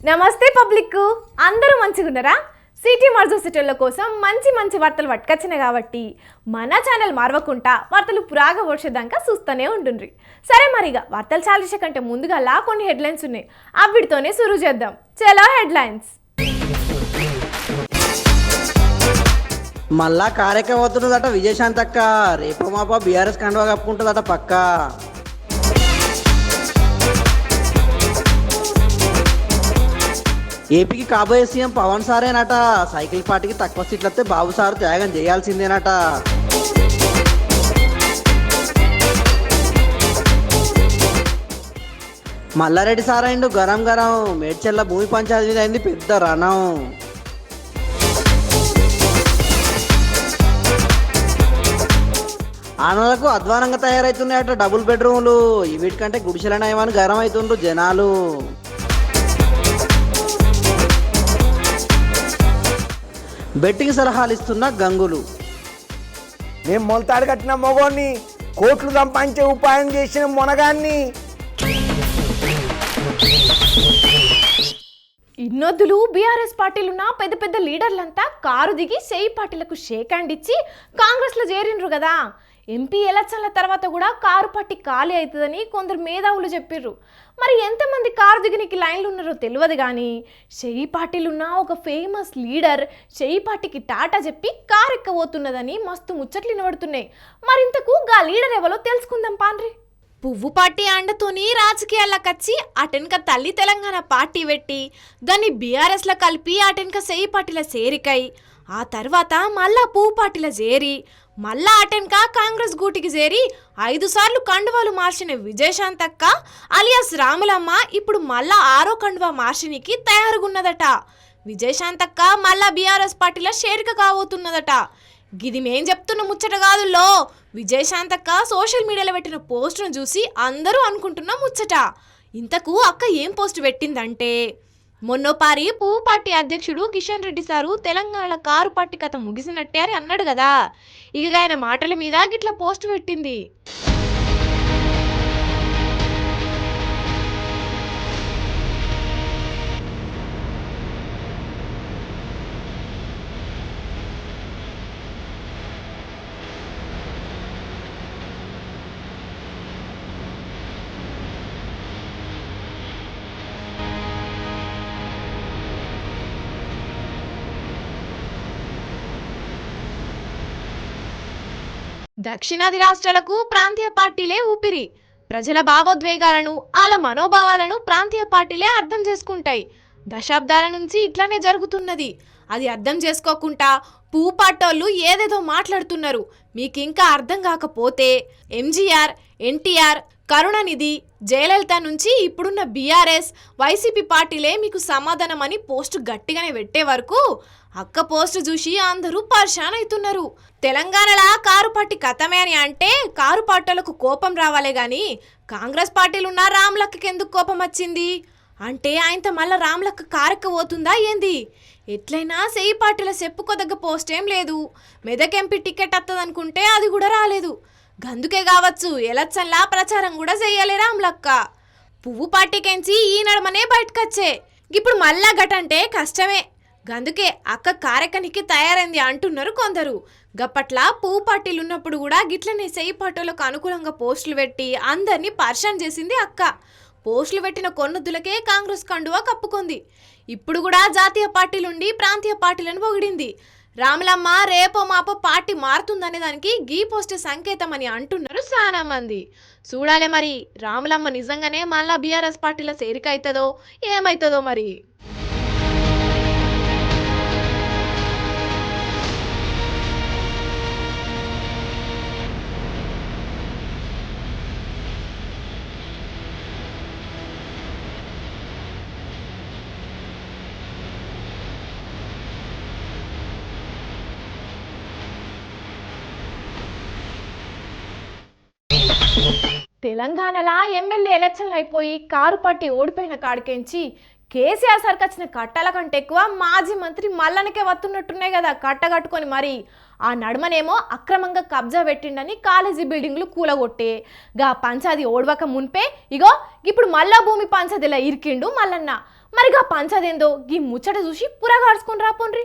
నమస్తే పబ్లిక్, అందరూ మంచిగున్నారా? సిటీ మర్జో సిటీల కోసం మంచి మంచి వార్తలు పట్టుకొచ్చినాయి కాబట్టి మన ఛానల్ మార్వకుంటా వార్తలు పురాగా వచ్చేదాకా చూస్తూనే ఉంటుండ్రి. సరే మరిగా వార్తలు చాలిసే కంటే ముందుగా కొన్ని హెడ్లైన్స్ ఉన్నాయి, అవిటితోనే సురు చేద్దాం. చలో హెడ్లైన్స్. మళ్ళా కార్యక్రమం అవుతున్నదట విజయశాంతక్క. రేపు మాప బీఆర్ఎస్ కండువా కప్పుకుంటుందట పక్క. ఏపీకి కాబోయే సీఎం పవన్ సారేనట. సైకిల్ పార్టీకి తక్కువ సీట్లు వస్తే బాబు సార్ త్యాగం చేయాల్సిందేనట. మల్లారెడ్డి సారైండు గరం గరం. మేడ్చల్ల భూమి పంచాయతీ మీద అయింది పెద్ద రణం. ఆనలకు అధ్వానంగా తయారవుతున్నాయట డబుల్ బెడ్రూమ్లు. వీటికంటే గుడిసెల నయమని గరం అవుతుండ్రు జనాలు. బెట్టింగ్ సలహాలు ఇస్తున్న గంగులు. మేము మొలతాడు కట్టిన మొగోన్ని, కోట్లు సంపాదించే ఉపాయం చేసిన మొనగాన్ని. ఇన్నొద్దులు బీఆర్ఎస్ పార్టీలున్న పెద్ద పెద్ద లీడర్లంతా కారు దిగి సేయి పార్టీలకు షేక్ హ్యాండ్ ఇచ్చి కాంగ్రెస్లో చేరిండ్రు కదా. ఎంపీ ఎలక్షన్ల తర్వాత కూడా కారు పార్టీ ఖాళీ అవుతుందని కొందరు మేధావులు చెప్పిర్రు. మరి ఎంతమంది కారు దిగనికి లైన్లు ఉన్నారో తెలియదు కానీ షెయి పార్టీలున్న ఒక ఫేమస్ లీడర్ షెయి పార్టీకి టాటా చెప్పి కారు ఎక్కబోతున్నదని మస్తు ముచ్చట్లు వినబడుతున్నాయి. మరింతకు గా లీడర్ ఎవరో తెలుసుకుందాం పాండ్రి. పువ్వు పార్టీ అండతోని రాజకీయాలకొచ్చి అటెన్క తల్లి తెలంగాణ పార్టీ పెట్టి దాన్ని బీఆర్ఎస్లో కలిపి అటెన్క సెయి పార్టీల చేరికై ఆ తర్వాత మళ్ళా పువ్వు పార్టీల చేరి మళ్ళా అటెన్క కాంగ్రెస్ గూటికి చేరి 5 సార్లు కండువాలు మార్చిన విజయశాంతక్క అలియాస్ రాములమ్మ ఇప్పుడు మళ్ళా 6వ కండువా మార్చినికి తయారుగున్నదట. విజయశాంతక్క మళ్ళా బీఆర్ఎస్ పార్టీలో చేరిక కాబోతున్నదట. గిది మేం చెప్తున్న ముచ్చట కాదుల్లో, విజయశాంతక్క సోషల్ మీడియాలో పెట్టిన పోస్టును చూసి అందరూ అనుకుంటున్న ముచ్చట. ఇంతకు అక్క ఏం పోస్ట్ పెట్టిందంటే, మొన్నోపారి పువ్వు పార్టీ అధ్యక్షుడు Kishan Reddy sir Telangana car party కథ ముగిసినట్టే అని అన్నాడు కదా. ఇక ఆయన మాటల మీద గిట్ల పోస్ట్ పెట్టింది. దక్షిణాది రాష్ట్రాలకు ప్రాంతీయ పార్టీలే ఊపిరి. ప్రజల భావోద్వేగాలను వాళ్ళ మనోభావాలను ప్రాంతీయ పార్టీలే అర్థం చేసుకుంటాయి. దశాబ్దాల నుంచి ఇట్లానే జరుగుతున్నది. అది అర్థం చేసుకోకుండా పువ్వు పార్టోళ్ళు ఏదేదో మాట్లాడుతున్నారు. మీకు ఇంకా అర్థం కాకపోతే ఎంజీఆర్, ఎన్టీఆర్, కరుణానిధి, జయలలిత నుంచి ఇప్పుడున్న బీఆర్ఎస్, వైసీపీ పార్టీలే మీకు సమాధానం అని పోస్టు గట్టిగానే పెట్టే వరకు అక్క పోస్టు చూసి అందరూ పరేషాన్ అవుతున్నారు. తెలంగాణలో కారు పార్టీ కథమే అని అంటే కారు పార్టీలకు కోపం రావాలే గాని కాంగ్రెస్ పార్టీలున్న రామ్లక్కకి ఎందుకు కోపం వచ్చింది అంటే ఆయనతో మళ్ళీ రామ్లక్క కారెక్కబోతుందా ఏంది? ఎట్లయినా సెయి పార్టీల చెప్పుకోదగ్గ పోస్ట్ ఏం లేదు. మెదక్ ఎంపీ టికెట్ వస్తుంది అనుకుంటే అది కూడా రాలేదు. గందుకే కావచ్చు ఎలక్షన్లా ప్రచారం కూడా చెయ్యాలి రామ్లక్క. పువ్వు పార్టీకెంచి ఈ నడమనే బయటకొచ్చే. ఇప్పుడు మళ్ళా గటంటే కష్టమే. గందుకే అక్క కారెక్కనికి తయారైంది అంటున్నారు కొందరు. గప్పట్లా పువ్వు పార్టీలు ఉన్నప్పుడు కూడా గిట్లనే సెయి పార్టీలకు అనుకూలంగా పోస్టులు పెట్టి అందరినీ పరేషాన్ చేసింది అక్క. పోస్టులు పెట్టిన కొన్నొద్దులకే కాంగ్రెస్ కండువా కప్పుకుంది. ఇప్పుడు కూడా జాతీయ పార్టీలుండి ప్రాంతీయ పార్టీలను పొగిడింది. రాములమ్మ రేపో మాపో పార్టీ మారుతుందనే దానికి గీ పోస్టే సంకేతం అని అంటున్నారు చాలా మంది. చూడాలి మరి రాములమ్మ నిజంగానే మళ్ళా బీఆర్ఎస్ పార్టీలో చేరిక అవుతుందో ఏమవుతుందో మరి. తెలంగాణలో ఎమ్మెల్యే ఎలక్షన్లు అయిపోయి కారు పార్టీ ఓడిపోయిన కాడికెంచి కేసీఆర్ సరికి వచ్చిన కట్టల కంటే ఎక్కువ మాజీ మంత్రి మల్లనకే వస్తున్నట్టున్నాయి కదా కట్టగట్టుకొని. మరి ఆ నడుమనేమో అక్రమంగా కబ్జా పెట్టిండని కాలేజీ బిల్డింగ్లు కూలగొట్టే గా పంచాది ఓడవక మున్పే ఇగో ఇప్పుడు మళ్ళా భూమి పంచాదిలా ఇరికిండు మల్లన్న. మరిగా పంచదేందో గీ ముచ్చట చూసి పురగాడ్చుకుని రాపోండ్రి.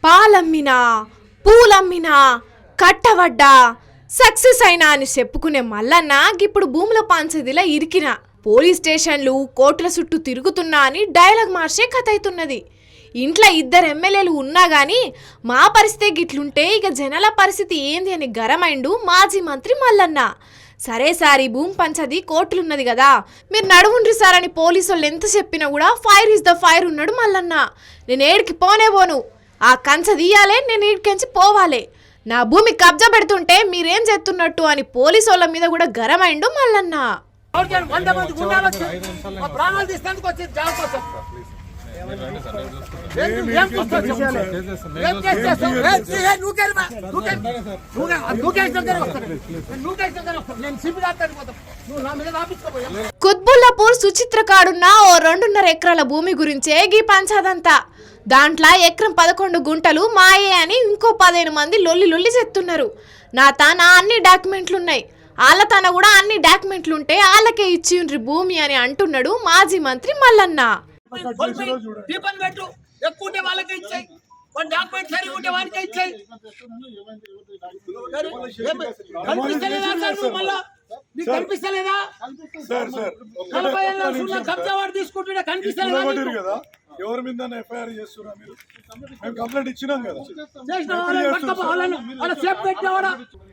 పాలమ్మినా పూలమ్మినా కట్టవడ్డా సక్సెస్ అయినా అని చెప్పుకునే మల్లన్న ఇప్పుడు భూముల పంచదిలా ఇరికిన పోలీస్ స్టేషన్లు కోర్టుల చుట్టూ తిరుగుతున్నా అని డైలాగ్ మార్చే కథ అవుతున్నది. ఇంట్లో 2 ఎమ్మెల్యేలు ఉన్నా గాని మా పరిస్థితి గిట్లుంటే ఇక జనాల పరిస్థితి ఏంది అని గరమైండు మాజీ మంత్రి మల్లన్న. సరే సార్ ఈ భూమి పంచది కోర్టులున్నది కదా మీరు నడువుండ్రి సార్ అని పోలీసు వాళ్ళు ఎంత చెప్పినా కూడా ఫైర్ ఇస్ ద ఫైర్ ఉన్నాడు మల్లన్న. నేను ఏడికి పోను ఆ కంచ తీయాలే నేను ఈడికెంచి పోవాలే నా భూమి కబ్జా పెడుతుంటే మీరేం చేస్తున్నట్టు అని పోలీసు వాళ్ళ మీద కూడా గరమైండు మల్లన్న. కుత్బుల్లాపూర్ సుచిత్ర కాడున్న ఓ 2.5 ఎకరాల భూమి గురించే గీ పంచాదంతా. దాంట్లో ఎకరం 11 గుంటలు మాయే అని ఇంకో 15 మంది లొల్లి చెప్తున్నారు. నా అన్ని డాక్యుమెంట్లు ఉన్నాయి వాళ్ళ తన కూడా అన్ని డాక్యుమెంట్లు ఉంటే వాళ్ళకే ఇచ్చిండ్రి భూమి అని అంటున్నాడు మాజీ మంత్రి మల్లన్న. ఎవరి మీద ఎఫ్ఐఆర్ చేస్తున్నా మీరు మేము కంప్లైంట్ ఇచ్చినాం కదా.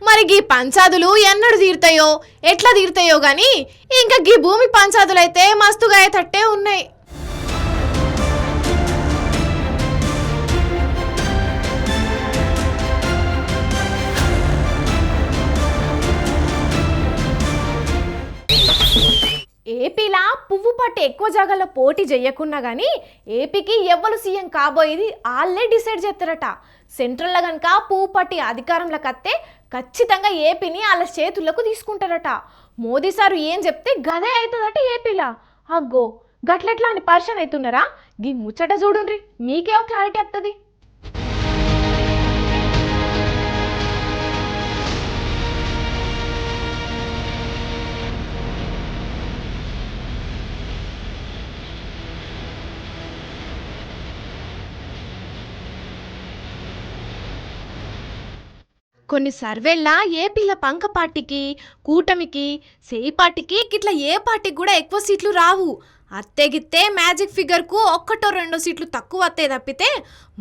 మరి గీ పంచాదులు ఎన్నడు తీరుతాయో ఎట్లా తీరుతాయో గాని ఇంకా గీ భూమి పంచాదులైతే మస్తుగా అయ్యేటట్టే ఉన్నాయి. ఏపీలా పువ్వు పట్టు ఎక్కువ జాగాలో పోటీ చేయకున్నా కానీ ఏపీకి ఎవ్వరు సీఎం కాబోయేది వాళ్ళే డిసైడ్ చేస్తారట. సెంట్రల్లో కనుక పువ్వు పట్టి అధికారంలోకి వస్తే ఖచ్చితంగా ఏపీని వాళ్ళ చేతులకు తీసుకుంటారట. మోదీ సారు ఏం చెప్తే గదే అవుతుందట ఏపీలా. అగ్గో గట్లెట్లా అని పరిచయం అవుతున్నారా? గీ ముచ్చట చూడుండ్రి మీకేం క్లారిటీ వస్తుంది. కొన్ని సర్వేల్లా ఏపీల పంక పార్టీకి కూటమికి సేయి పార్టీకి ఇట్లా ఏ పార్టీకి కూడా ఎక్కువ సీట్లు రావు. అత్తేగిత్తే మ్యాజిక్ ఫిగర్కు 1-2 సీట్లు తక్కువ వస్తే తప్పితే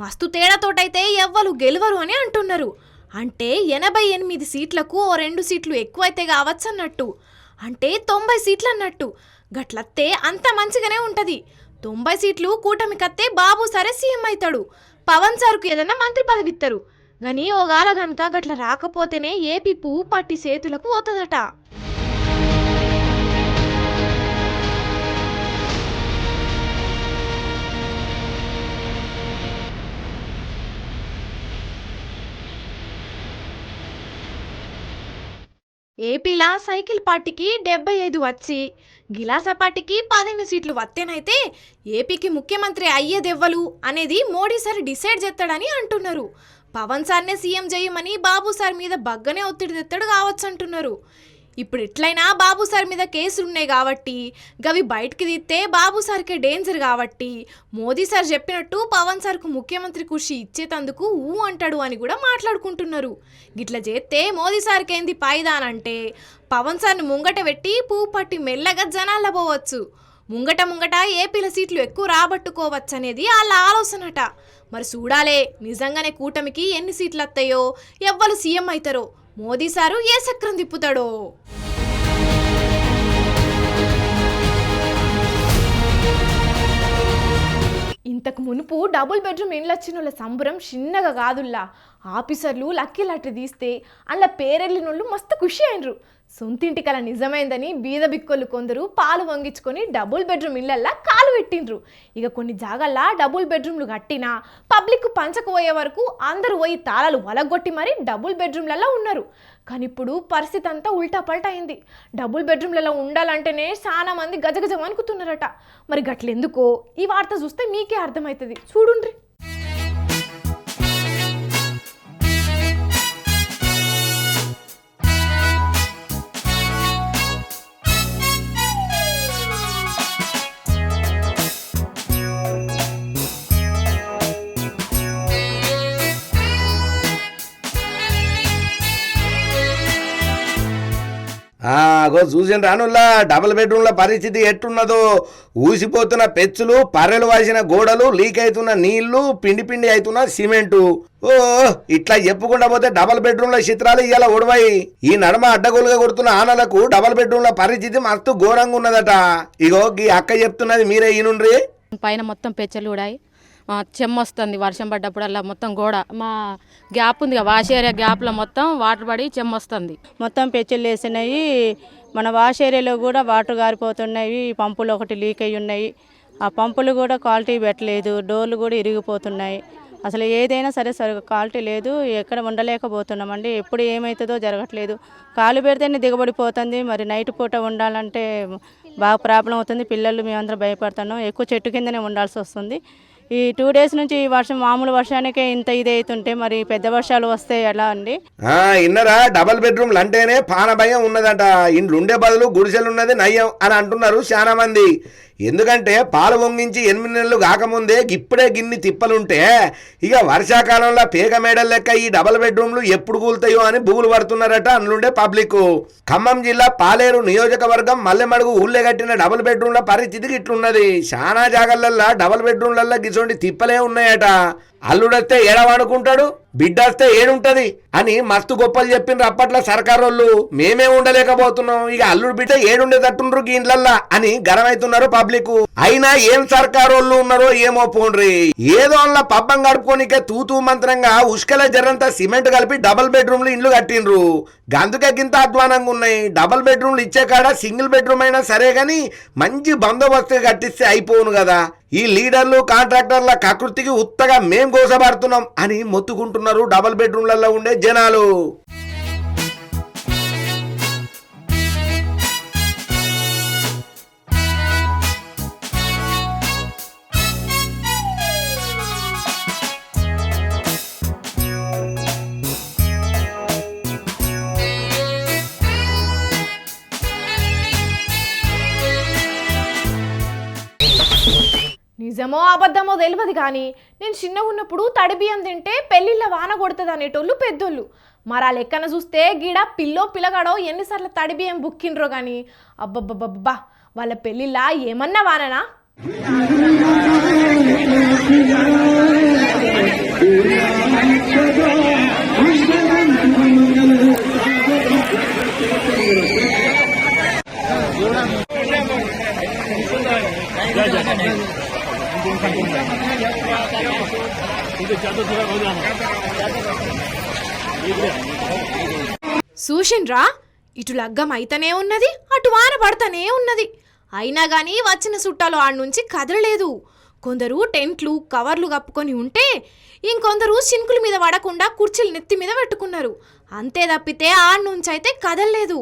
మస్తు తేడాతోటైతే ఎవ్వరు గెలవరు అని అంటున్నారు. అంటే 88 సీట్లకు ఓ 2 సీట్లు ఎక్కువైతే కావచ్చు అన్నట్టు. అంటే 90 సీట్లు అన్నట్టు. గట్లత్తే అంత మంచిగానే ఉంటుంది. 90 సీట్లు కూటమికత్తే బాబు సరే సీఎం అవుతాడు. పవన్ సార్కు ఏదైనా మంత్రి పదవి ఇస్తారు. కానీ ఓగాల గనక గట్ల రాకపోతేనే ఏపీ పువ్వు పట్టి చేతులకు పోతుందట. ఏపీలా సైకిల్ పార్టీకి 75 వచ్చి గిలాస పార్టీకి 15 సీట్లు వస్తేనైతే ఏపీకి ముఖ్యమంత్రి అయ్యేదెవ్వలు అనేది మోడీ సార్ డిసైడ్ చేస్తాడని అంటున్నారు. పవన్ సార్నే సీఎం చేయమని బాబు సార్ మీద బగ్గనే ఒత్తిడి తెస్తాడు కావచ్చు అంటున్నారు. ఇప్పుడు ఎట్లయినా బాబు సార్ మీద కేసులు ఉన్నాయి కాబట్టి గవి బయటికి తీస్తే బాబు సార్కే డేంజర్ కాబట్టి మోదీ సార్ చెప్పినట్టు పవన్ సార్కు ముఖ్యమంత్రి కుర్చీ ఇచ్చేతందుకు ఊ అంటాడు అని కూడా మాట్లాడుకుంటున్నారు. గిట్లా చేస్తే మోదీ సార్కి ఏంది పాయిదానంటే పవన్ సార్ని ముంగట పెట్టి పువ్వు పట్టి మెల్లగా జనాల్లో పోవచ్చు. ముంగట ఏపీల సీట్లు ఎక్కువ రాబట్టుకోవచ్చు అనేది వాళ్ళ ఆలోచనట. మరి చూడాలే నిజంగానే కూటమికి ఎన్ని సీట్లు వస్తాయో ఎవ్వరు సీఎం అవుతారో మోదీ సారు ఏ చక్రం తిప్పుతాడో. ఇంతకు మునుపు డబుల్ బెడ్రూమ్ ఇండ్లు వచ్చిన వాళ్ళ సంబరం చిన్నగా కాదుల్లా. ఆఫీసర్లు లక్కీ లాటరీ తీస్తే అలా పేరెళ్ళినోళ్ళు మస్తు ఖుషి అయినరు. సొంతింటి కల నిజమైందని బీద బిక్కొళ్ళు కొందరు పాలు వంగించుకొని డబుల్ బెడ్రూమ్ ఇళ్లల్లా కాలు పెట్టిండ్రు. ఇక కొన్ని జాగల్లా డబుల్ బెడ్రూమ్లు కట్టినా పబ్లిక్ పంచకపోయే వరకు అందరూ పోయి తాళాలు వలగొట్టి మరీ డబుల్ బెడ్రూమ్లలో ఉన్నారు. కానీ ఇప్పుడు పరిస్థితి అంతా ఉల్టా పల్టా అయింది. డబుల్ బెడ్రూమ్లలో ఉండాలంటేనే చాలా మంది గజగజం అనుకుతున్నారట. మరి గట్లెందుకో ఈ వార్త చూస్తే మీకే అర్థమవుతుంది, చూడుండ్రి. చూసిన రానుల్లా డబుల్ బెడ్రూమ్ల పరిస్థితి ఎట్టున్నదో. ఊసిపోతున్న పెచ్చులు, పర్రెలు వాసిన గోడలు, లీక్ అవుతున్న నీళ్లు, పిండి పిండి అవుతున్న సిమెంటు. ఓ ఇట్లా చెప్పుకుండా పోతే డబుల్ బెడ్రూమ్ల చిత్రాలు ఇవాళ ఉడవాయి. ఈ నడమ అడ్డగోలుగా కొడుతున్న ఆనలకు డబుల్ బెడ్రూమ్ల పరిస్థితి మస్తు ఘోరంగా ఉన్నదట. ఇగో ఈ అక్క చెప్తున్నది మీరే ఈనుండ్రి. పైన మొత్తం పెచ్చలు ఊడాయి, చెమ్మ వస్తుంది వర్షం పడ్డప్పుడల్లా. మొత్తం గోడ మా గ్యాప్ ఉంది, వాష్ ఏరియా గ్యాప్లో మొత్తం వాటర్ పడి చెమ్మ వస్తుంది. మొత్తం పెచ్చులు వేసినాయి. మన వాష్ ఏరియాలో కూడా వాటర్ గారిపోతున్నాయి. పంపులు ఒకటి లీక్ అయ్యి ఉన్నాయి. ఆ పంపులు కూడా క్వాలిటీ పెట్టలేదు. డోర్లు కూడా ఇరిగిపోతున్నాయి. అసలు ఏదైనా సరే సరిగ్గా క్వాలిటీ లేదు. ఎక్కడ ఉండలేకపోతున్నామండి. ఎప్పుడు ఏమవుతుందో జరగట్లేదు. కాలు పెడితేనే దిగబడిపోతుంది. మరి నైట్ పూట ఉండాలంటే బాగా ప్రాబ్లం అవుతుంది. పిల్లలు మేమందరం భయపడుతున్నాం. ఎక్కువ చెట్టు కిందనే ఉండాల్సి వస్తుంది. ఈ 2 days నుంచి ఈ వర్షం మామూలు వర్షానికే ఇంత ఇది అవుతుంటే మరి పెద్ద వర్షాలు వస్తే ఎలా అండి? ఇన్నరా డబల్ బెడ్రూమ్లు అంటేనే పాన భయం ఉన్నదట. ఇండ్లు ఉండే బదులు గుడిసెలున్నది నయ్యం అని అంటున్నారు చాలా మంది. ఎందుకంటే పాలు పొంగించి 8 నెలలు కాకముందే ఇప్పుడే గిన్ని తిప్పలుంటే ఇక వర్షాకాలంలో పేగ మేడల్ లెక్క ఈ డబల్ బెడ్రూమ్లు ఎప్పుడు కూలుతాయో అని బుగులు పడుతున్నారట అందులోండే పబ్లిక్. ఖమ్మం జిల్లా పాలేరు నియోజకవర్గం మల్లెమడుగు ఊళ్ళే కట్టిన డబుల్ బెడ్రూమ్ల పరిస్థితికి ఇట్లున్నది. చాలా జాగాలల్లో డబుల్ బెడ్రూమ్లల్లో గిసోంటి తిప్పలే ఉన్నాయట. అల్లుడొస్తే ఏడవనుకుంటాడు, బిడ్డొస్తే ఏడుంటది అని మస్తు గొప్పలు చెప్పిండ్రు అప్పట్లో సర్కారు వాళ్ళు. మేమే ఉండలేకపోతున్నాం, ఇక అల్లుడు బిడ్డ ఏడుండేటట్టుండ్రు ఇండ్లల్లా అని గరమైతున్నారు పబ్లిక్. అయినా ఏం సర్కారు వాళ్ళు ఉన్నారో ఏమో పోండ్రి. ఏదో అలా పబ్బం గడుపుకోనికే తూతూ మంత్రంగా ఉష్కల జరంతా సిమెంట్ కలిపి డబుల్ బెడ్రూమ్లు ఇండ్లు కట్టిండ్రు. గందుకే గింత అధ్వానంగా ఉన్నాయి. డబుల్ బెడ్రూమ్లు ఇచ్చే కాడ సింగిల్ బెడ్రూమ్ అయినా సరే గాని మంచి బందోబస్తు కట్టిస్తే అయిపోను కదా. ఈ లీడర్లు కాంట్రాక్టర్ల కకృతికి ఉత్తగా మేం గోసపడుతున్నాం అని మొత్తుకుంటున్నారు డబుల్ బెడ్రూమ్లలో ఉండే జనాలు. నిజమో అబద్ధమో తెలియదు కానీ నేను చిన్నగా ఉన్నప్పుడు తడి బియ్యం తింటే పెళ్ళిళ్ళ వాన కొడుతుంది అనేటోళ్ళు పెద్దోళ్ళు. మరి ఆ లెక్కన చూస్తే గీడ పిల్లో పిల్లగాడో ఎన్నిసార్లు తడి బియ్యం బుక్కిండ్రో కానీ అబ్బబ్బబ్బబ్బా వాళ్ళ పెళ్ళిళ్ళ ఏమన్నా వాననా? చూసిండ్రా, ఇటు లగ్గం అయితేనే ఉన్నది, అటు వాన పడతానే ఉన్నది. అయినా కానీ వచ్చిన చుట్టాలు ఆడ నుంచి కదలలేదు. కొందరు టెంట్లు కవర్లు కప్పుకొని ఉంటే ఇంకొందరు సినుకుల మీద పడకుండా కుర్చీలు నెత్తి మీద పెట్టుకున్నారు. అంతే తప్పితే ఆడ నుంచి అయితే కదలలేదు.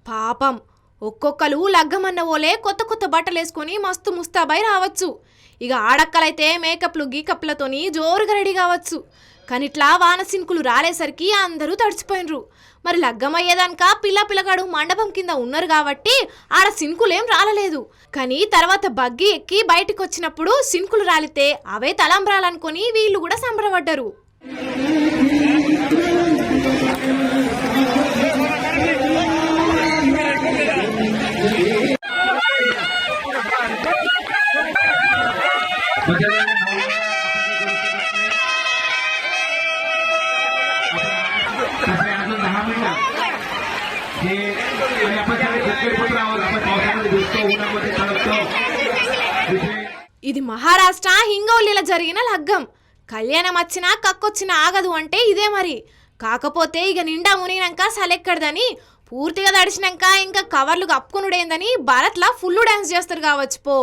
పాపం ఒక్కొక్కరు లగ్గమన్న ఓలే కొత్త కొత్త బట్టలు వేసుకొని మస్తు ముస్తాబై రావచ్చు. ఇక ఆడక్కలైతే మేకప్లు గీకప్లతోని జోరుగా రెడీ కావచ్చు. కానీ ఇట్లా వాన సినుకులు రాలేసరికి అందరూ తడిచిపోయినరు. మరి లగ్గమయ్యేదానిక పిల్లగాడు మండపం కింద ఉన్నారు కాబట్టి ఆడ సినుకులేం రాలలేదు. కానీ తర్వాత బగ్గి ఎక్కి బయటకు వచ్చినప్పుడు సినుకులు రాలితే అవే తలంబ్రాలనుకొని వీళ్ళు కూడా సంబరపడ్డారు. ఇది మహారాష్ట్ర హింగోలిలో జరిగిన లగ్గం. కళ్యాణం వచ్చినా కక్కొచ్చినా ఆగదు అంటే ఇదే మరి. కాకపోతే ఇక నిండా మునిగినాక సలెక్కడదని, పూర్తిగా తడిచినాక ఇంకా కవర్లు కప్పుకునుడేందని భారత్లో ఫుల్ డాన్స్ చేస్తారు కావచ్చు పో.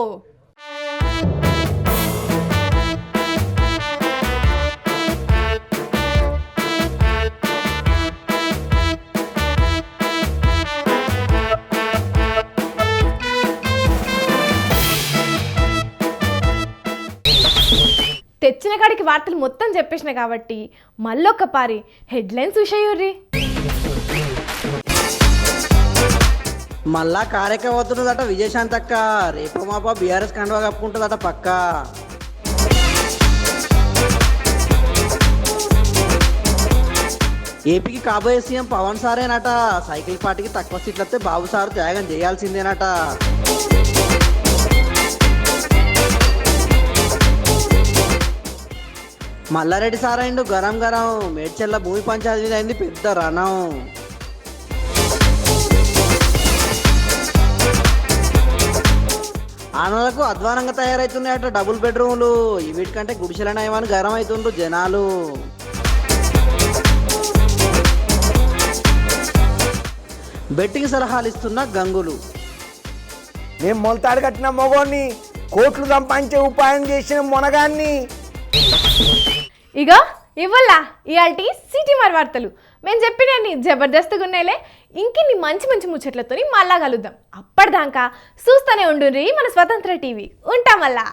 తెచ్చిన కాడికి వార్తలు మొత్తం చెప్పేసిన కాబట్టి మళ్ళొక్క పారి హెడ్లైన్స్ చూసేయుర్రి. మళ్ళా కార్యక్రమం అవుతున్నదట విజయశాంతి అక్క. రేపు మాప బీఆర్ఎస్ కండువా కప్పుకుంటుందట పక్క. ఏపీకి కాబోయే సీఎం పవన్ సారేనట. సైకిల్ పార్టీకి తక్కువ సీట్లు వస్తే బాబు సారు త్యాగం చేయాల్సిందేనట. మల్లారెడ్డి సారైండు గరం గరం. మేడ్చల్ల భూమి పంచాయతీ మీద అయింది పెద్ద రణం. ఆనలకు అధ్వానంగా తయారవుతున్నాయట డబుల్ బెడ్రూమ్లు. వీటికంటే గుడిసెల నయమని గరం అవుతుండ్రు జనాలు. బెట్టింగ్ సలహాలు ఇస్తున్న గంగులు. మేము మొలతాడు కట్టిన మొగోన్ని, కోట్లు సంపాదించే ఉపాయం చేసిన మొనగాన్ని. ఇగో ఇవ్వల్లా ఇయాల్టి సిటీ మరి వార్తలు. మేము చెప్పినన్ని జబర్దస్త్గా ఉన్నాయిలే. ఇంకిన్ని మంచి మంచి ముచ్చట్లతో మళ్ళా కలుద్దాం. అప్పటిదాకా చూస్తూనే ఉండుర్రి మన స్వతంత్ర టీవీ. ఉంటాం మళ్ళా.